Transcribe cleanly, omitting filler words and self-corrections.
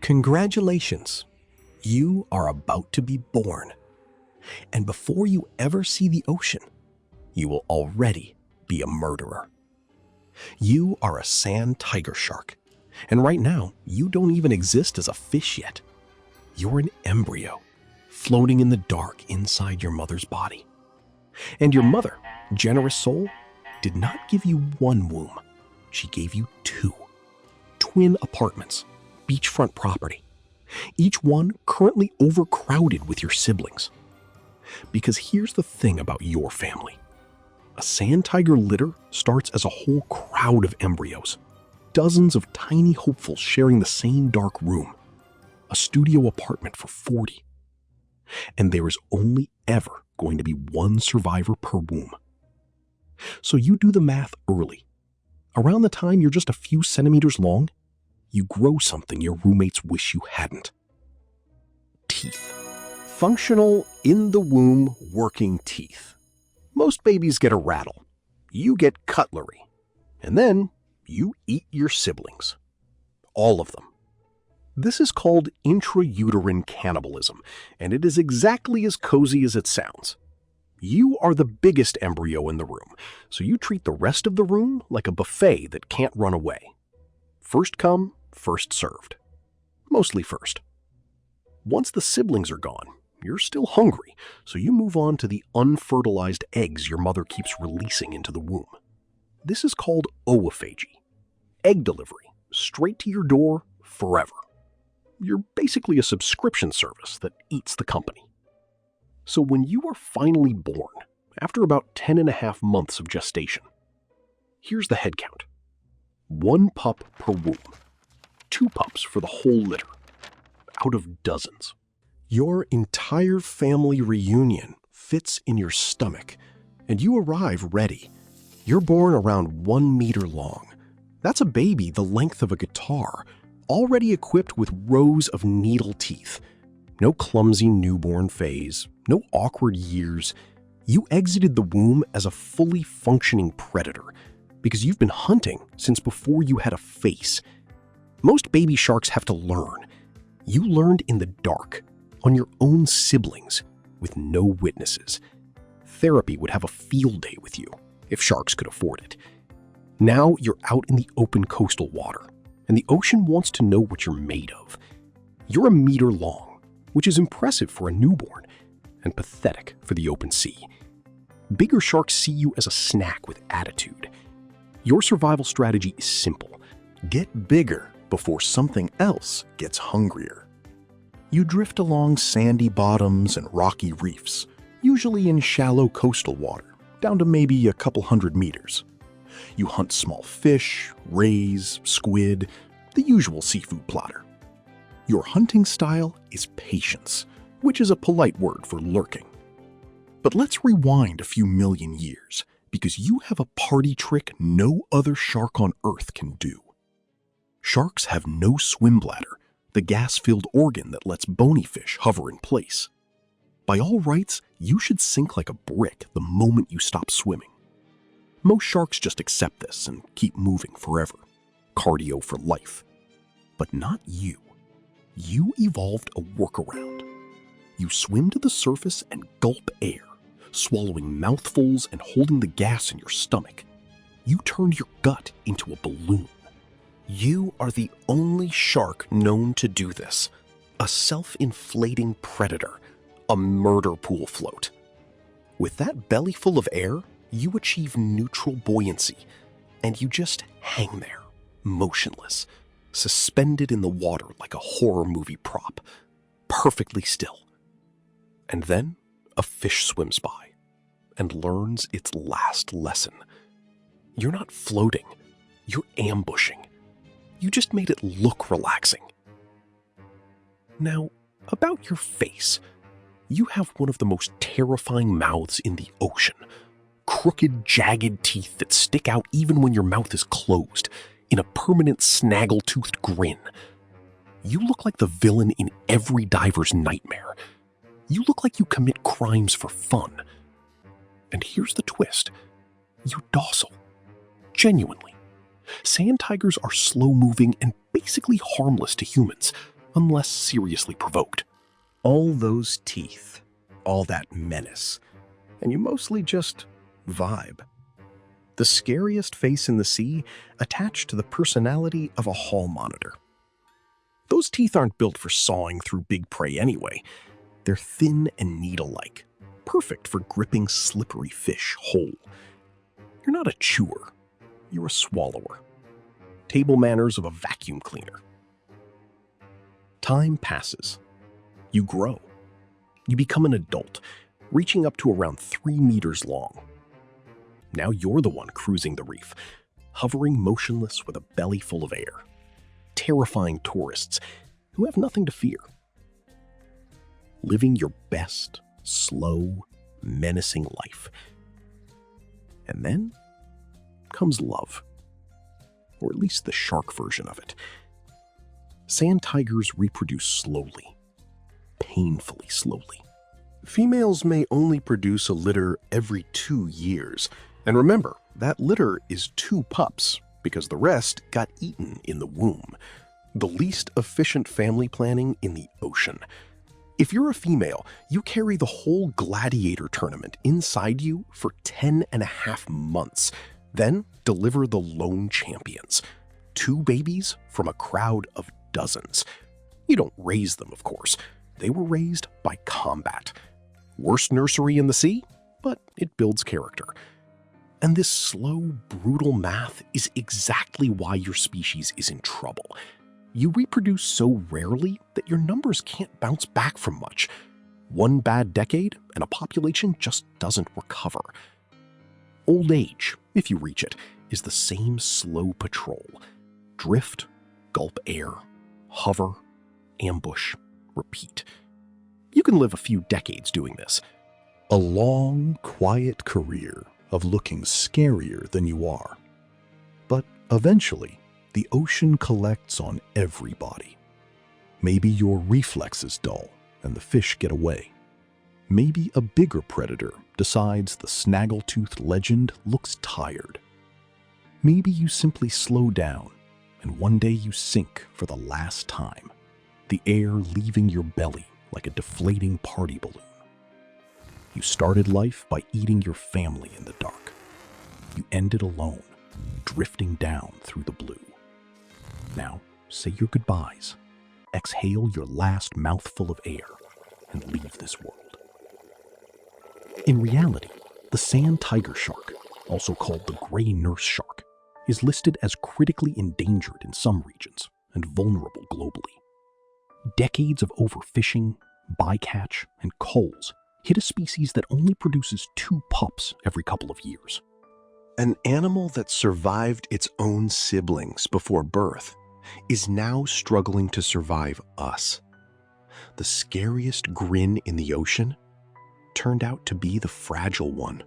Congratulations! You are about to be born. And before you ever see the ocean, you will already be a murderer. You are a sand tiger shark, and right now, you don't even exist as a fish yet. You're an embryo, floating in the dark inside your mother's body. And your mother, generous soul, did not give you one womb. She gave you two. Twin apartments, beachfront property. Each one currently overcrowded with your siblings. Because here's the thing about your family. A sand tiger litter starts as a whole crowd of embryos. Dozens of tiny hopefuls sharing the same dark room. A studio apartment for 40. And there is only ever going to be one survivor per womb. So you do the math early. Around the time you're just a few centimeters long, you grow something your roommates wish you hadn't. Teeth. Functional, in-the-womb, working teeth. Most babies get a rattle. You get cutlery. And then you eat your siblings. All of them. This is called intrauterine cannibalism, and it is exactly as cozy as it sounds. You are the biggest embryo in the room, so you treat the rest of the room like a buffet that can't run away. First come, first served. Mostly first. Once the siblings are gone, you're still hungry, so you move on to the unfertilized eggs your mother keeps releasing into the womb. This is called oophagy. Egg delivery, straight to your door, forever. You're basically a subscription service that eats the company. So when you are finally born, after about 10.5 months of gestation, here's the head count. 1 pup per womb. 2 pups for the whole litter. Out of dozens. Your entire family reunion fits in your stomach, and you arrive ready. You're born around 1 meter long. That's a baby the length of a guitar, already equipped with rows of needle teeth. No clumsy newborn phase, no awkward years. You exited the womb as a fully functioning predator because you've been hunting since before you had a face. Most baby sharks have to learn. You learned in the dark, on your own siblings, with no witnesses. Therapy would have a field day with you, if sharks could afford it. Now you're out in the open coastal water, and the ocean wants to know what you're made of. You're 1 meter long, which is impressive for a newborn, and pathetic for the open sea. Bigger sharks see you as a snack with attitude. Your survival strategy is simple. Get bigger before something else gets hungrier. You drift along sandy bottoms and rocky reefs, usually in shallow coastal water, down to maybe a couple 100 meters. You hunt small fish, rays, squid, the usual seafood platter. Your hunting style is patience, which is a polite word for lurking. But let's rewind a few million years, because you have a party trick no other shark on Earth can do. Sharks have no swim bladder, the gas-filled organ that lets bony fish hover in place. By all rights, you should sink like a brick the moment you stop swimming. Most sharks just accept this and keep moving forever. Cardio for life. But not you. You evolved a workaround. You swim to the surface and gulp air, swallowing mouthfuls and holding the gas in your stomach. You turned your gut into a balloon. You are the only shark known to do this. A self-inflating predator, a murder pool float. With that belly full of air, you achieve neutral buoyancy, and you just hang there, motionless, suspended in the water like a horror movie prop, perfectly still. And then a fish swims by and learns its last lesson. You're not floating, you're ambushing. You just made it look relaxing. Now, about your face. You have one of the most terrifying mouths in the ocean. Crooked, jagged teeth that stick out even when your mouth is closed, in a permanent snaggle-toothed grin. You look like the villain in every diver's nightmare. You look like you commit crimes for fun. And here's the twist. You're docile. Genuinely. Sand tigers are slow-moving and basically harmless to humans, unless seriously provoked. All those teeth, all that menace, and you mostly just vibe. The scariest face in the sea attached to the personality of a hall monitor. Those teeth aren't built for sawing through big prey anyway. They're thin and needle-like, perfect for gripping slippery fish whole. You're not a chewer, you're a swallower. Table manners of a vacuum cleaner. Time passes. You grow. You become an adult, reaching up to around 3 meters long. Now you're the one cruising the reef, hovering motionless with a belly full of air, terrifying tourists who have nothing to fear. Living your best, slow, menacing life. And then comes love, or at least the shark version of it. Sand tigers reproduce slowly, painfully slowly. Females may only produce a litter every 2 years. And remember, that litter is 2 pups, because the rest got eaten in the womb. The least efficient family planning in the ocean. If you're a female, you carry the whole gladiator tournament inside you for 10.5 months. Then deliver the lone champions. 2 babies from a crowd of dozens. You don't raise them, of course. They were raised by combat. Worst nursery in the sea, but it builds character. And this slow, brutal math is exactly why your species is in trouble. You reproduce so rarely that your numbers can't bounce back from much. 1 bad decade and a population just doesn't recover. Old age, if you reach it, is the same slow patrol. Drift, gulp air, hover, ambush, repeat. You can live a few decades doing this. A long, quiet career of looking scarier than you are. But eventually, the ocean collects on everybody. Maybe your reflex is dull and the fish get away. Maybe a bigger predator decides the snaggle-toothed legend looks tired. Maybe you simply slow down and one day you sink for the last time, the air leaving your belly like a deflating party balloon. You started life by eating your family in the dark. You ended alone, drifting down through the blue. Now, say your goodbyes. Exhale your last mouthful of air and leave this world. In reality, the sand tiger shark, also called the gray nurse shark, is listed as critically endangered in some regions and vulnerable globally. Decades of overfishing, bycatch, and culls hit a species that only produces 2 pups every couple of years. An animal that survived its own siblings before birth is now struggling to survive us. The scariest grin in the ocean turned out to be the fragile one.